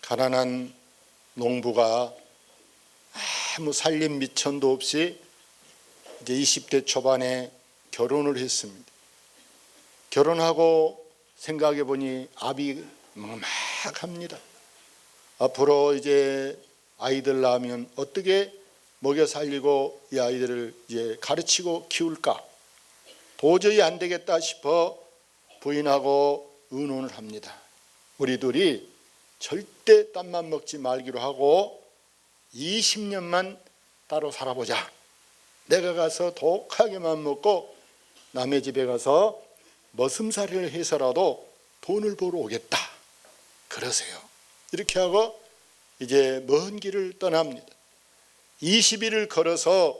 가난한 농부가 아무 살림 미천도 없이 이제 20대 초반에 결혼을 했습니다. 결혼하고 생각해 보니 압이 막막합니다. 앞으로 이제 아이들 낳으면 어떻게 먹여 살리고 이 아이들을 이제 가르치고 키울까? 도저히 안 되겠다 싶어 부인하고 의논을 합니다. 우리 둘이 절대 딴만 먹지 말기로 하고 20년만 따로 살아보자. 내가 가서 독하게만 먹고 남의 집에 가서 머슴살이를 해서라도 돈을 벌어 오겠다. 그러세요. 이렇게 하고 이제 먼 길을 떠납니다. 20일을 걸어서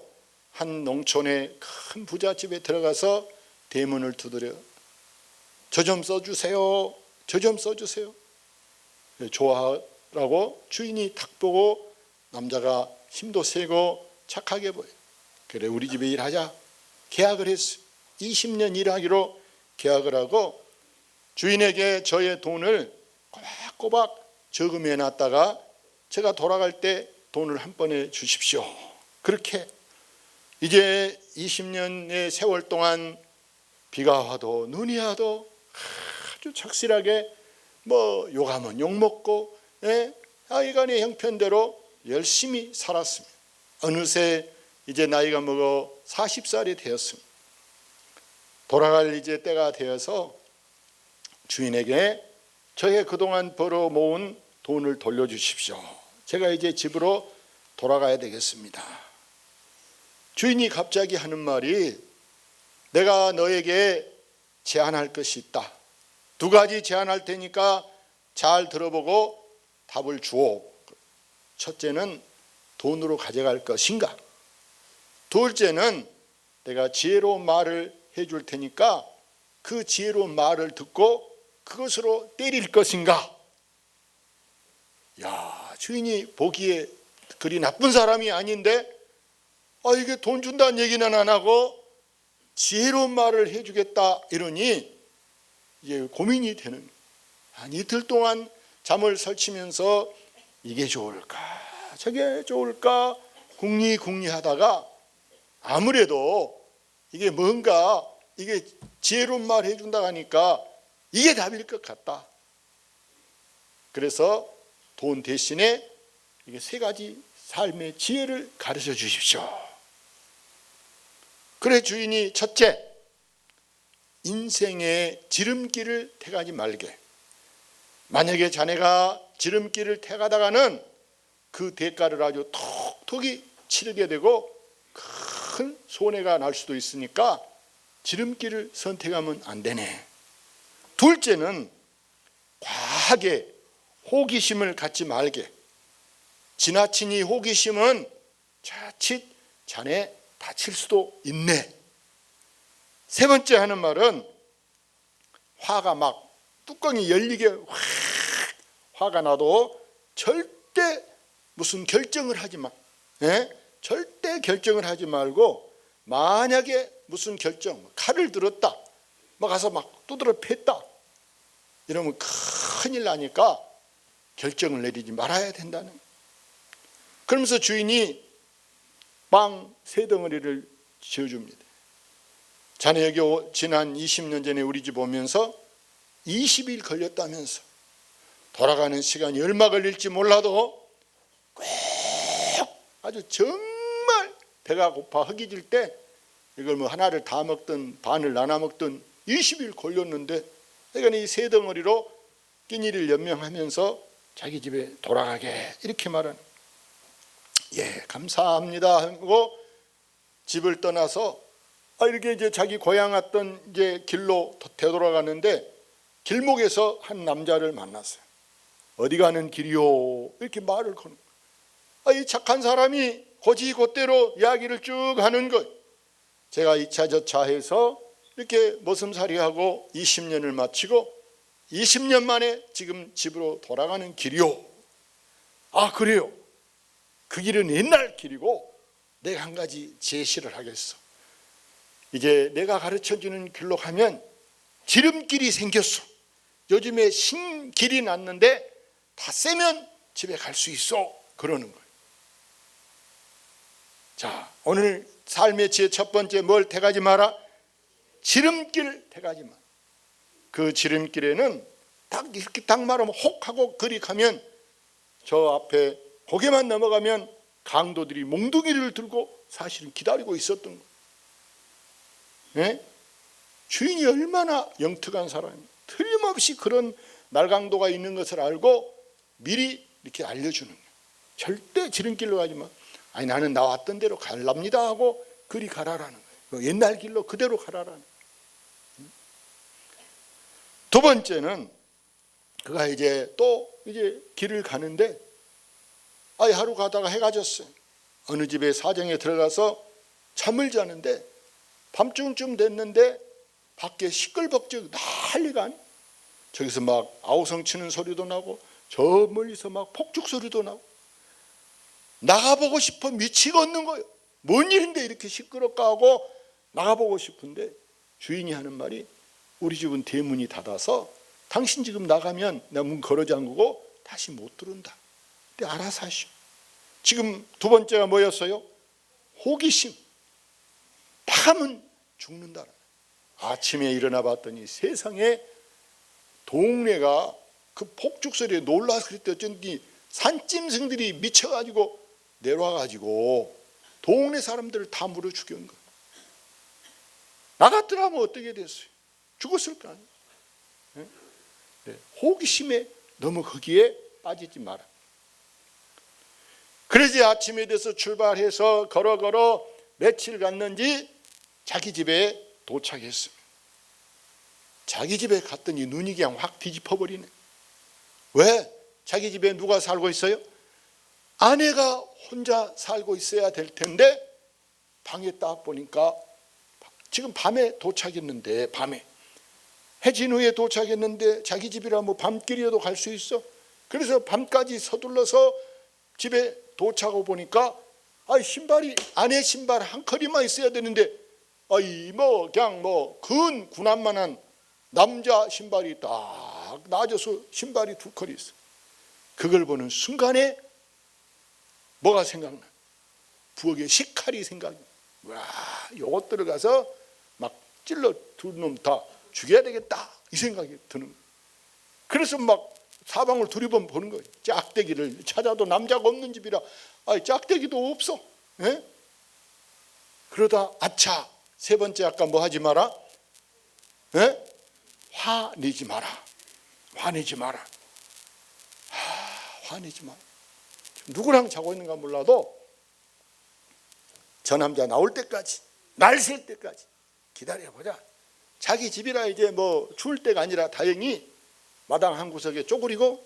한 농촌의 큰 부잣집에 들어가서 대문을 두드려 저 좀 써주세요. 저 좀 써주세요. 좋아라고 주인이 탁 보고 남자가 힘도 세고 착하게 보여. 그래 우리 집에 일하자. 계약을 했어요. 20년 일하기로 계약을 하고 주인에게 저의 돈을 꼬박꼬박 저금해 놨다가 제가 돌아갈 때 돈을 한 번에 주십시오. 그렇게 이제 20년의 세월 동안 비가 와도 눈이 와도 아주 착실하게 뭐 욕하면 욕먹고 하여간의 형편대로 열심히 살았습니다. 어느새 이제 나이가 먹어 40살이 되었습니다. 돌아갈 이제 때가 되어서 주인에게 저의 그동안 벌어 모은 돈을 돌려주십시오. 제가 이제 집으로 돌아가야 되겠습니다. 주인이 갑자기 하는 말이 내가 너에게 제안할 것이 있다. 2가지 제안할 테니까 잘 들어보고 답을 주오. 첫째는 돈으로 가져갈 것인가? 둘째는 내가 지혜로운 말을 해줄 테니까 그 지혜로운 말을 듣고 그것으로 때릴 것인가? 야, 주인이 보기에 그리 나쁜 사람이 아닌데 이게 돈 준다는 얘기는 안 하고 지혜로운 말을 해주겠다 이러니 이제 고민이 되는 거예요. 한 이틀 동안 잠을 설치면서 이게 좋을까 저게 좋을까 궁리하다가 아무래도 이게 뭔가 이게 지혜로운 말 해준다 하니까 이게 답일 것 같다. 그래서 돈 대신에 이게 3가지 삶의 지혜를 가르쳐 주십시오. 그래 주인이 첫째, 인생의 지름길을 택하지 말게. 만약에 자네가 지름길을 택하다가는 그 대가를 아주 톡톡히 치르게 되고 큰 손해가 날 수도 있으니까 지름길을 선택하면 안 되네. 둘째는 과하게 호기심을 갖지 말게. 지나친 이 호기심은 자칫 자네 다칠 수도 있네. 3번째 하는 말은 화가 막 뚜껑이 열리게 화가 나도 절대 무슨 결정을 하지 마. 절대 결정을 하지 말고 만약에 무슨 결정, 칼을 들었다, 가서 막 두드려 팼다 이러면 큰일 나니까 결정을 내리지 말아야 된다는 거예요. 그러면서 주인이 빵 3덩어리를 지어줍니다. 자네 여기 지난 20년 전에 우리 집 오면서 20일 걸렸다면서 돌아가는 시간이 얼마 걸릴지 몰라도 꼭 아주 정말 배가 고파 허기질 때 이걸 뭐 하나를 다 먹든 반을 나눠 먹든 20일 걸렸는데 그러니까 이 3덩어리로 끼니를 연명하면서 자기 집에 돌아가게 이렇게 말하는. 예, 감사합니다 하고 집을 떠나서 이렇게 이제 자기 고향 왔던 이제 길로 되돌아가는데 길목에서 한 남자를 만났어요. 어디 가는 길이요? 이렇게 말을 거는 거예요. 이 착한 사람이 곧이곧대로 이야기를 쭉 하는 거예요. 제가 2차 저차 해서 이렇게 머슴살이하고 20년을 마치고 20년 만에 지금 집으로 돌아가는 길이요. 아 그래요? 그 길은 옛날 길이고 내가 한 가지 제시를 하겠어. 이제 내가 가르쳐주는 길로 가면 지름길이 생겼어. 요즘에 신길이 났는데 다 세면 집에 갈 수 있어. 그러는 거예요. 자, 오늘 삶의 지혜 첫 번째, 뭘 택하지 마라? 지름길 택하지 마. 그 지름길에는 딱 이렇게 딱 말하면 혹하고 그리 가면 저 앞에 고개만 넘어가면 강도들이 몽둥이를 들고 사실은 기다리고 있었던 거예요. 네? 주인이 얼마나 영특한 사람이에요. 틀림없이 그런 날강도가 있는 것을 알고 미리 이렇게 알려주는 거예요. 절대 지름길로 가지 마. 아니 나는 나왔던 대로 갈랍니다 하고 그리 가라라는 거예요. 옛날 길로 그대로 가라라는 거예요. 두 번째는 그가 이제 또 이제 길을 가는데 하루 가다가 해가 졌어요. 어느 집에 사정에 들어가서 잠을 자는데 밤중쯤 됐는데 밖에 시끌벅적 난리가 아니에요. 저기서 막 아우성 치는 소리도 나고 저 멀리서 막 폭죽 소리도 나고 나가보고 싶어 미치겠는 거예요. 뭔 일인데 이렇게 시끄럽까 하고 나가보고 싶은데 주인이 하는 말이 우리 집은 대문이 닫아서 당신 지금 나가면 나 문 걸어 잠그고 다시 못 들어온다. 근데 알아서 하시오. 지금 두 번째가 뭐였어요? 호기심. 나가면 죽는다. 아침에 일어나 봤더니 세상에 동네가 그 폭죽 소리에 놀라서 그랬더니 어쩐지 산짐승들이 미쳐가지고 내려와가지고 동네 사람들을 다 물어 죽인 거예요. 나 같더라면 어떻게 됐어요? 죽었을 거 아니에요. 네. 호기심에 너무 거기에 빠지지 마라. 그래서 아침에 돼서 출발해서 걸어 며칠 갔는지 자기 집에 도착했습니다. 자기 집에 갔더니 눈이 그냥 확 뒤집어버리네. 왜? 자기 집에 누가 살고 있어요? 아내가 혼자 살고 있어야 될 텐데 방에 딱 보니까 지금 밤에 도착했는데 밤에 해진 후에 도착했는데 자기 집이라 뭐 밤길이라도 갈 수 있어? 그래서 밤까지 서둘러서 집에 도착하고 보니까 신발이 아내 신발 한 컬이만 있어야 되는데 그냥 근 군함만한 남자 신발이 딱 낮아서 신발이 두 컬이 있어. 그걸 보는 순간에 뭐가 생각나? 부엌에 식칼이 생각나. 와, 요것 들어가서 막 찔러 두 놈 다 죽여야 되겠다 이 생각이 드는 거예요. 그래서 막 사방을 두리번 보는 거예요. 짝대기를 찾아도 남자가 없는 집이라 짝대기도 없어. 예? 그러다 아차 세 번째 아까 뭐 하지 마라? 예? 화내지 마라. 화내지 마라. 화내지 마라. 누구랑 자고 있는가 몰라도 저 남자 나올 때까지 날 셀 때까지 기다려보자. 자기 집이라 이제 뭐 추울 때가 아니라 다행히 마당 한 구석에 쪼그리고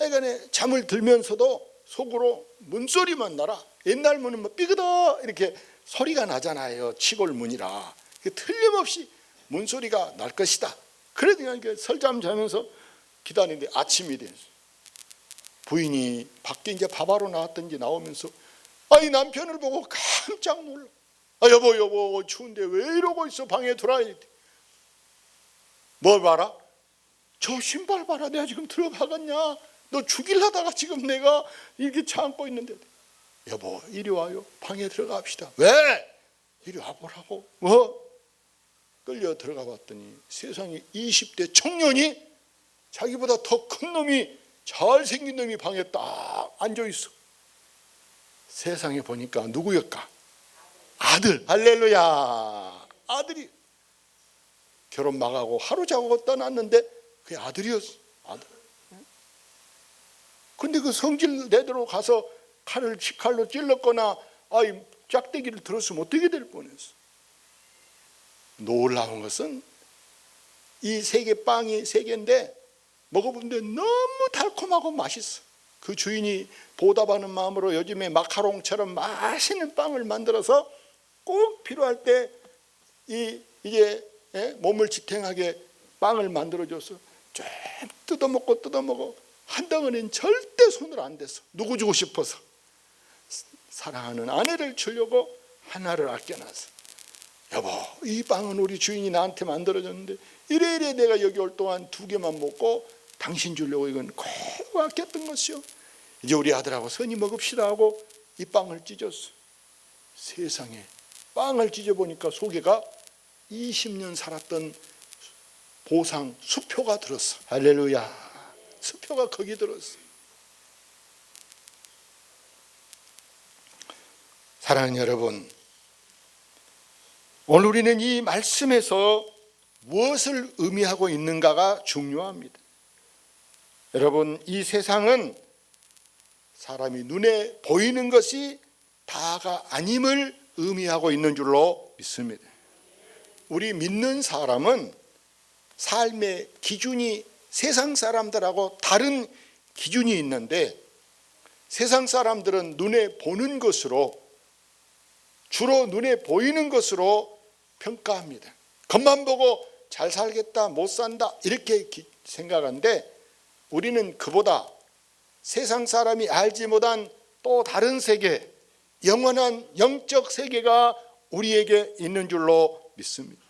애간에 잠을 들면서도 속으로 문소리만 나라. 옛날 문은 뭐 삐그덕 이렇게 소리가 나잖아요. 치골 문이라. 틀림없이 문소리가 날 것이다. 그래도 그냥 설잠 자면서 기다리는데 아침이 됐어요. 부인이 밖에 이제 밥하러 나왔던지 나오면서 남편을 보고 깜짝 놀라. 여보 추운데 왜 이러고 있어? 방에 들어와야 돼. 뭘 봐라? 저 신발 봐라. 내가 지금 들어가겠냐? 너 죽일라다가 지금 내가 이렇게 참고 있는데. 여보 이리 와요. 방에 들어갑시다. 왜? 이리 와보라고. 끌려 들어가 봤더니 세상에 20대 청년이 자기보다 더 큰 놈이 잘생긴 놈이 방에 딱 앉아있어. 세상에 보니까 누구였까? 아들. 할렐루야. 아들이 결혼 막하고 하루 자고 떠났는데 그게 아들이었어. 아들. 근데 그 성질 내대로 가서 식칼로 찔렀거나 짝대기를 들었으면 어떻게 될 뻔했어. 놀라운 것은 이 세 개 빵이 세 개인데 먹어보는데 너무 달콤하고 맛있어. 그 주인이 보답하는 마음으로 요즘에 마카롱처럼 맛있는 빵을 만들어서 꼭 필요할 때 이제 몸을 지탱하게 빵을 만들어줘서 쭉 뜯어먹고 한 덩어리는 절대 손을 안 댔어. 누구 주고 싶어서. 사랑하는 아내를 주려고 하나를 아껴놨어. 여보 이 빵은 우리 주인이 나한테 만들어줬는데 이래 내가 여기 올 동안 2개만 먹고 당신 주려고 이건 꼭 아꼈던 것이요. 이제 우리 아들하고 선이 먹읍시다 하고 이 빵을 찢었어. 세상에, 빵을 찢어보니까 속에가 20년 살았던 보상 수표가 들었어. 할렐루야. 수표가 거기 들었어. 사랑하는 여러분, 오늘 우리는 이 말씀에서 무엇을 의미하고 있는가가 중요합니다. 여러분, 이 세상은 사람이 눈에 보이는 것이 다가 아님을 의미하고 있는 줄로 믿습니다. 우리 믿는 사람은 삶의 기준이 세상 사람들하고 다른 기준이 있는데, 세상 사람들은 눈에 보는 것으로, 주로 눈에 보이는 것으로 평가합니다. 겉만 보고 잘 살겠다, 못 산다 이렇게 생각하는데, 우리는 그보다 세상 사람이 알지 못한 또 다른 세계, 영원한 영적 세계가 우리에게 있는 줄로 믿습니다.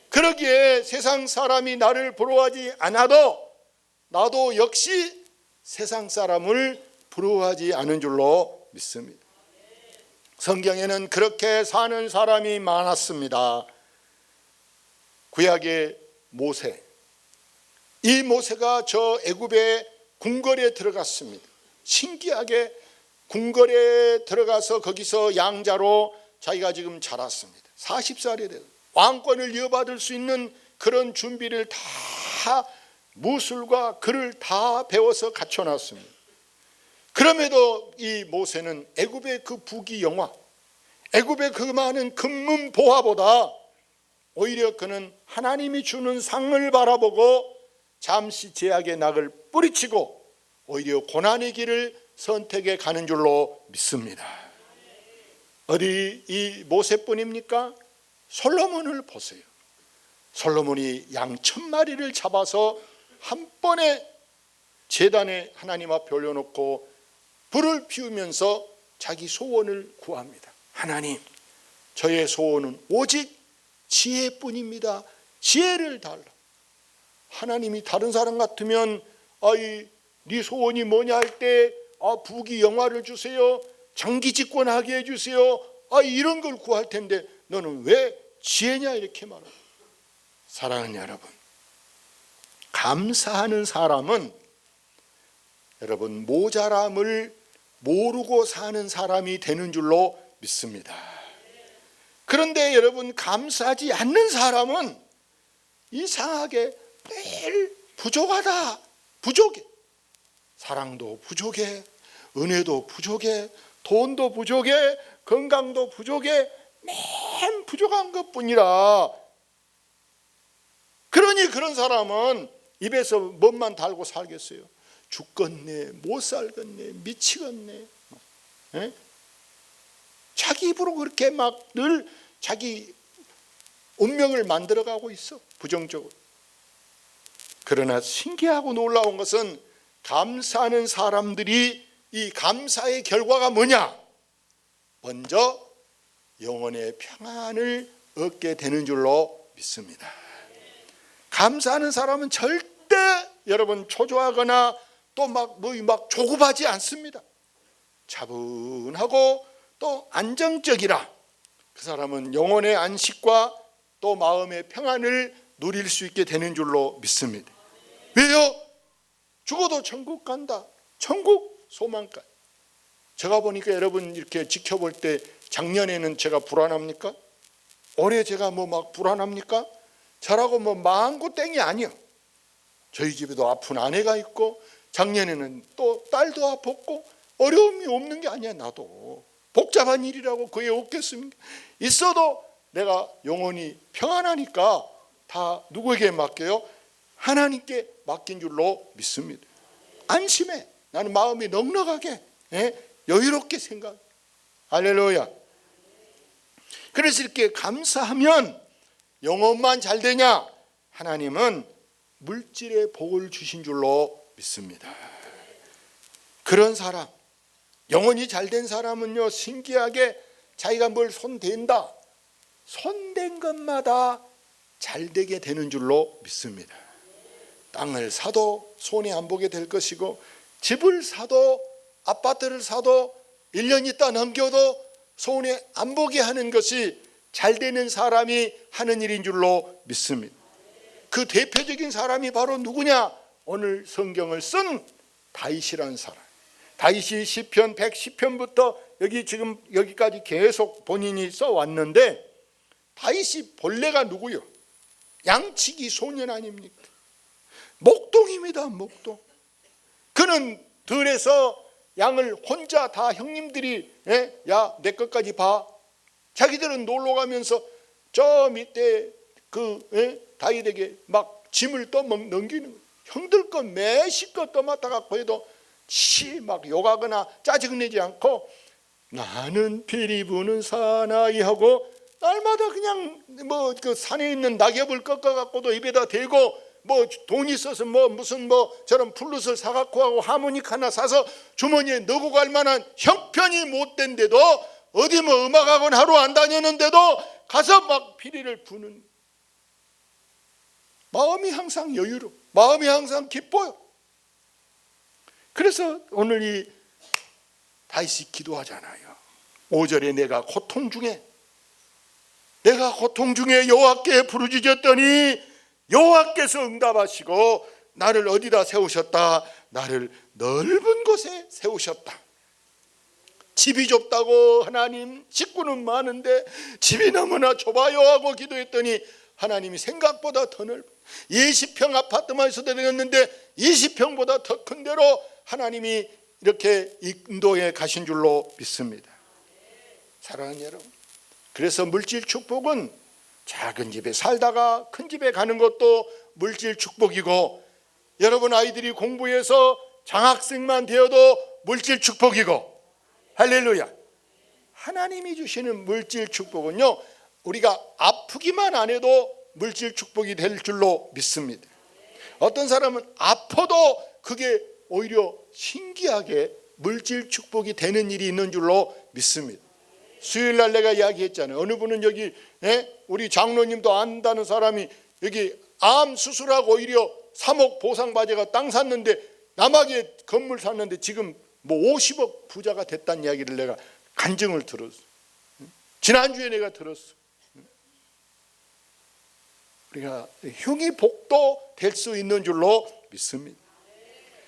그러기에 세상 사람이 나를 부러워하지 않아도 나도 역시 세상 사람을 부러워하지 않은 줄로 믿습니다. 성경에는 그렇게 사는 사람이 많았습니다. 구약의 모세, 이 모세가 저 애굽의 궁궐에 들어갔습니다. 신기하게 궁궐에 들어가서 거기서 양자로 자기가 지금 자랐습니다. 40살이 돼서 왕권을 이어받을 수 있는 그런 준비를 다, 무술과 글을 다 배워서 갖춰놨습니다. 그럼에도 이 모세는 애굽의 그 부귀영화, 애굽의 그 많은 금문 보화보다 오히려 그는 하나님이 주는 상을 바라보고 잠시 제약의 낙을 뿌리치고 오히려 고난의 길을 선택해 가는 줄로 믿습니다. 어디 이 모세뿐입니까? 솔로몬을 보세요. 솔로몬이 양 1000마리를 잡아서 한 번에 제단에 하나님 앞에 올려놓고 불을 피우면서 자기 소원을 구합니다. 하나님, 저의 소원은 오직 지혜뿐입니다. 지혜를 달라. 하나님이 다른 사람 같으면 네 소원이 뭐냐 할 때 부귀영화를 주세요, 장기 집권하게 해주세요, 이런 걸 구할 텐데 너는 왜 지혜냐 이렇게 말합니다. 사랑하는 여러분, 감사하는 사람은 여러분 모자람을 모르고 사는 사람이 되는 줄로 믿습니다. 그런데 여러분, 감사하지 않는 사람은 이상하게 매일 부족하다, 부족해. 사랑도 부족해, 은혜도 부족해, 돈도 부족해, 건강도 부족해, 맨 부족한 것뿐이라. 그러니 그런 사람은 입에서 뭐만 달고 살겠어요? 죽겠네, 못 살겠네, 미치겠네. 자기 입으로 그렇게 막 늘 자기 운명을 만들어가고 있어, 부정적으로. 그러나 신기하고 놀라운 것은 감사하는 사람들이 이 감사의 결과가 뭐냐? 먼저 영혼의 평안을 얻게 되는 줄로 믿습니다. 감사하는 사람은 절대 여러분 초조하거나 또 막 조급하지 않습니다. 차분하고 또 안정적이라 그 사람은 영혼의 안식과 또 마음의 평안을 누릴 수 있게 되는 줄로 믿습니다. 왜요? 죽어도 천국 간다. 천국 소망까지. 제가 보니까 여러분 이렇게 지켜볼 때 작년에는 제가 불안합니까? 올해 제가 막 불안합니까? 저라고 망고 땡이 아니요. 저희 집에도 아픈 아내가 있고 작년에는 또 딸도 아팠고 어려움이 없는 게 아니야. 나도 복잡한 일이라고 그에 없겠습니까? 있어도 내가 영혼이 평안하니까 다 누구에게 맡겨요? 하나님께 맡긴 줄로 믿습니다. 안심해. 나는 마음이 넉넉하게 여유롭게 생각. 할렐루야. 그래서 이렇게 감사하면 영혼만 잘 되냐? 하나님은 물질의 복을 주신 줄로 믿습니다. 그런 사람, 영혼이 잘된 사람은요, 신기하게 자기가 뭘 손댄다, 손댄 것마다 잘되게 되는 줄로 믿습니다. 땅을 사도 손해 안 보게 될 것이고 집을 사도 아파트를 사도 1년 있다 넘겨도 손에 안 보게 하는 것이 잘 되는 사람이 하는 일인 줄로 믿습니다. 그 대표적인 사람이 바로 누구냐? 오늘 성경을 쓴 다윗이라는 사람. 다윗이 시편 110편부터 여기까지 계속 본인이 써왔는데, 다윗이 본래가 누구요? 양치기 소년 아닙니까? 목동입니다. 목동. 그는 들에서 양을 혼자 다 형님들이 야 내 것까지 봐. 자기들은 놀러 가면서 저 밑에 다윗에게 막 짐을 넘기는 거예요. 형들 거 매실껏 떠맡아 갖고 해도 막 욕하거나 짜증내지 않고, 나는 피리 부는 사나이 하고 날마다 그냥 그 산에 있는 낙엽을 꺾어 갖고도 입에다 대고, 돈 있어서 무슨 저런 플룻을 사갖고 하고 하모니카 하나 사서 주머니에 넣고 갈 만한 형편이 못 된데도, 어디 음악학원 하루 안 다녔는데도 가서 막 피리를 부는, 마음이 항상 여유로, 마음이 항상 기뻐요. 그래서 오늘 이 다윗이 기도하잖아요. 5절에 내가 고통 중에 여호와께 부르짖었더니 여호와께서 응답하시고 나를 어디다 세우셨다? 나를 넓은 곳에 세우셨다. 집이 좁다고 하나님, 식구는 많은데 집이 너무나 좁아요 하고 기도했더니 하나님이 생각보다 더 넓은 20평 아파트만 있어도 되겠는데 20평보다 더 큰 데로 하나님이 이렇게 인도해 가신 줄로 믿습니다. 사랑하는 여러분, 그래서 물질 축복은 작은 집에 살다가 큰 집에 가는 것도 물질 축복이고, 여러분 아이들이 공부해서 장학생만 되어도 물질 축복이고, 할렐루야. 하나님이 주시는 물질 축복은요, 우리가 아프기만 안 해도 물질 축복이 될 줄로 믿습니다. 어떤 사람은 아파도 그게 오히려 신기하게 물질 축복이 되는 일이 있는 줄로 믿습니다. 수요일날 내가 이야기했잖아요. 어느 분은 여기 우리 장로님도 안다는 사람이 여기 암 수술하고 오히려 3억 보상받아가 땅 샀는데, 남하게 건물 샀는데 지금 50억 부자가 됐다는 이야기를 내가 간증을 들었어. 지난주에 내가 들었어. 우리가 흉이 복도 될 수 있는 줄로 믿습니다.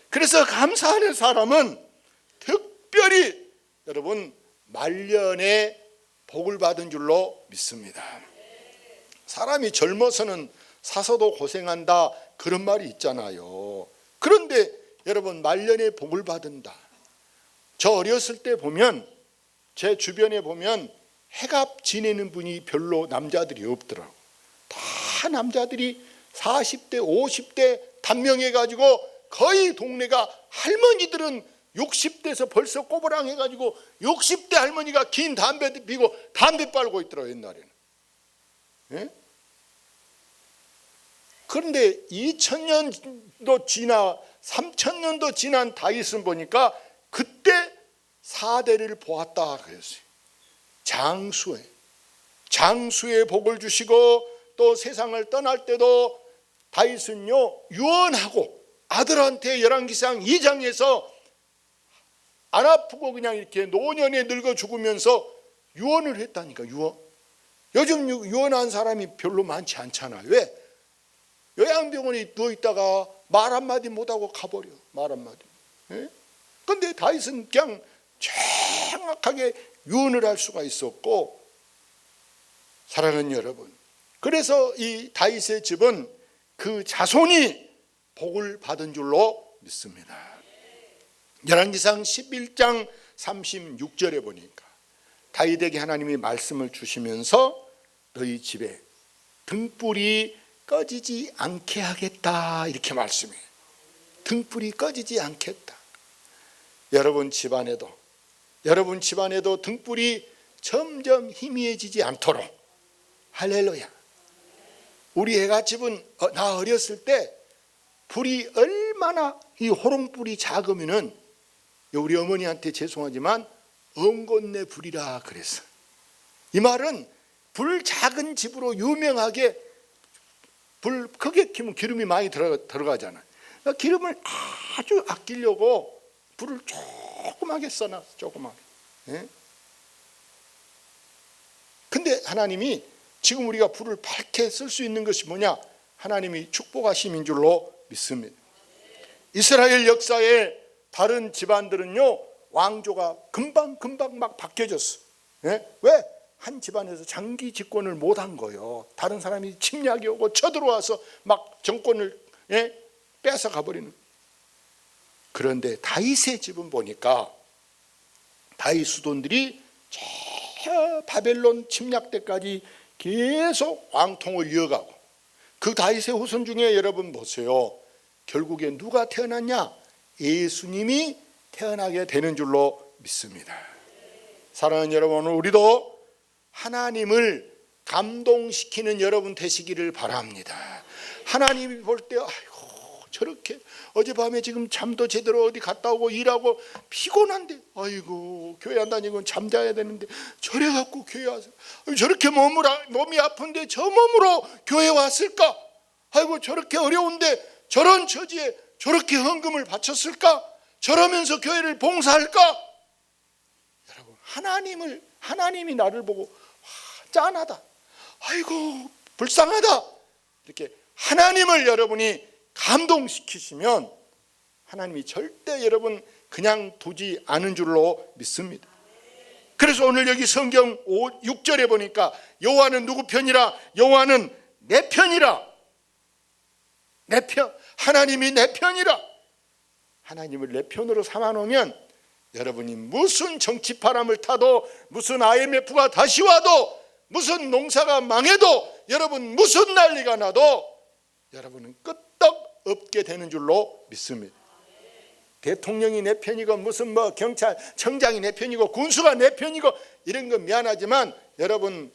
그래서 감사하는 사람은 특별히 여러분 말년에 복을 받은 줄로 믿습니다. 사람이 젊어서는 사서도 고생한다, 그런 말이 있잖아요. 그런데 여러분 말년에 복을 받는다. 저 어렸을 때 보면, 제 주변에 보면 해갑 지내는 분이 별로 남자들이 없더라고. 다 남자들이 40대 50대 단명해가지고 거의 동네가, 할머니들은 60대에서 벌써 꼬부랑 해가지고 60대 할머니가 긴 담배 피고 담배 빨고 있더라고요, 옛날에는. 예? 그런데 2000년도 지나 3000년도 지난 다윗은 보니까 그때 4대를 보았다 그랬어요. 장수의 복을 주시고, 또 세상을 떠날 때도 다윗은요 유언하고, 아들한테 열왕기상 2장에서 안 아프고 그냥 이렇게 노년에 늙어 죽으면서 유언을 했다니까. 유언. 요즘 유언한 사람이 별로 많지 않잖아요. 왜? 요양병원에 누워있다가 말 한마디 못하고 가버려. 말 한마디. 그런데 다윗은 그냥 정확하게 유언을 할 수가 있었고, 사랑하는 여러분, 그래서 이 다윗의 집은 그 자손이 복을 받은 줄로 믿습니다. 열왕기상 11장 36절에 보니까 다윗에게 하나님이 말씀을 주시면서 너희 집에 등불이 꺼지지 않게 하겠다, 이렇게 말씀해요. 등불이 꺼지지 않겠다. 여러분 집안에도 등불이 점점 희미해지지 않도록, 할렐루야. 우리 애가집은 나 어렸을 때 불이 얼마나 이 호롱불이 작으면은, 우리 어머니한테 죄송하지만 엉곳내 불이라 그랬어. 이 말은 불 작은 집으로 유명하게, 불 크게 켜면 기름이 많이 들어가잖아. 그러니까 기름을 아주 아끼려고 불을 조그맣게 써놨어. 조그맣게. 예? 근데 하나님이 지금 우리가 불을 밝게 쓸 수 있는 것이 뭐냐? 하나님이 축복하심인 줄로 믿습니다. 이스라엘 역사에 다른 집안들은요, 왕조가 금방 막 바뀌어졌어. 예? 왜? 한 집안에서 장기 집권을 못한 거예요. 다른 사람이 침략이 오고 쳐들어와서 막 정권을 뺏어 가버리는. 그런데 다윗의 집은 보니까 다윗 수돈들이 저 바벨론 침략 때까지 계속 왕통을 이어가고, 그 다윗의 후손 중에 여러분 보세요. 결국에 누가 태어났냐? 예수님이 태어나게 되는 줄로 믿습니다. 사랑하는 여러분, 우리도 하나님을 감동시키는 여러분 되시기를 바랍니다. 하나님이 볼 때 아이고 저렇게 어젯밤에 지금 잠도 제대로 어디 갔다 오고 일하고 피곤한데 아이고 교회 안 다니고 잠자야 되는데 저래 갖고 교회 와서 저렇게 몸이 아픈데 저 몸으로 교회 왔을까? 아이고 저렇게 어려운데 저런 처지에 저렇게 헌금을 바쳤을까? 저러면서 교회를 봉사할까? 여러분, 하나님이 나를 보고 짠하다, 아이고 불쌍하다, 이렇게 하나님을 여러분이 감동시키시면 하나님이 절대 여러분 그냥 두지 않은 줄로 믿습니다. 그래서 오늘 여기 성경 6절에 보니까 여호와는 누구 편이라? 여호와는 내 편이라. 내 편, 하나님이 내 편이라. 하나님을 내 편으로 삼아놓으면 여러분이 무슨 정치 바람을 타도, 무슨 IMF가 다시 와도, 무슨 농사가 망해도, 여러분 무슨 난리가 나도 여러분은 끄떡 없게 되는 줄로 믿습니다. 대통령이 내 편이고 무슨 경찰청장이 내 편이고 군수가 내 편이고 이런 건 미안하지만 여러분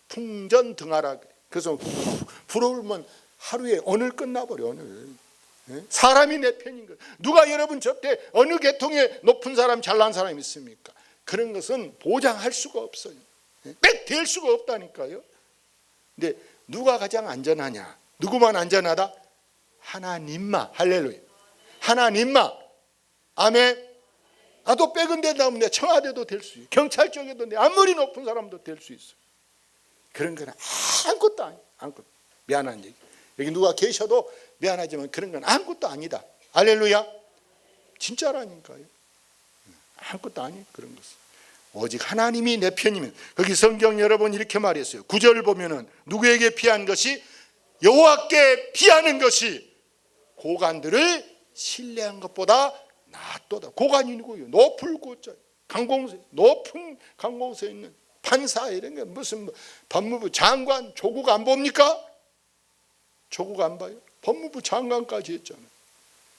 풍전등하라. 그래서 부러우면 하루에 오늘 끝나버려. 오늘 사람이 내 편인 거예요. 누가 여러분 저때 어느 계통에 높은 사람 잘난 사람이 있습니까? 그런 것은 보장할 수가 없어요. 될 수가 없다니까요. 근데 누가 가장 안전하냐? 누구만 안전하다? 하나님만. 할렐루야. 하나님만. 아멘. 나도 백은 된다면 내 청와대도 될 수 있어요. 경찰 쪽에도 아무리 높은 사람도 될 수 있어요. 그런 건 아무것도 아니에요. 아무것도. 미안한 얘기. 여기 누가 계셔도 미안하지만 그런 건 아무것도 아니다. 할렐루야. 진짜라니까요. 아무것도 아니에요. 그런 것은. 오직 하나님이 내 편이면. 거기 성경 여러분 이렇게 말했어요. 9절 보면은 누구에게 피한 것이? 여호와께 피하는 것이 고관들을 신뢰한 것보다 낫도다. 고관이 누구예요? 높은 강공서에 있는 판사 이런 게 무슨 법무부 장관, 조국 안 봅니까? 조국 안 봐요? 법무부 장관까지 했잖아요.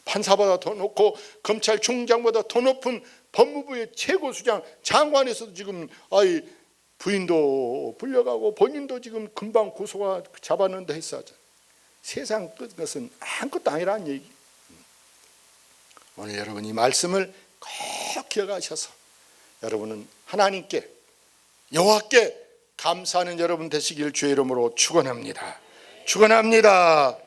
판사보다 더 높고 검찰총장보다 더 높은 법무부의 최고 수장 장관에서도 지금 부인도 불려가고 본인도 지금 금방 고소가 잡았는데 했었잖아요. 세상 끝것은 아무것도 아니라는 얘기. 오늘 여러분 이 말씀을 꼭 기억하셔서 여러분은 하나님께 여호와께 감사하는 여러분 되시길 주의 이름으로 축원합니다. 축원합니다.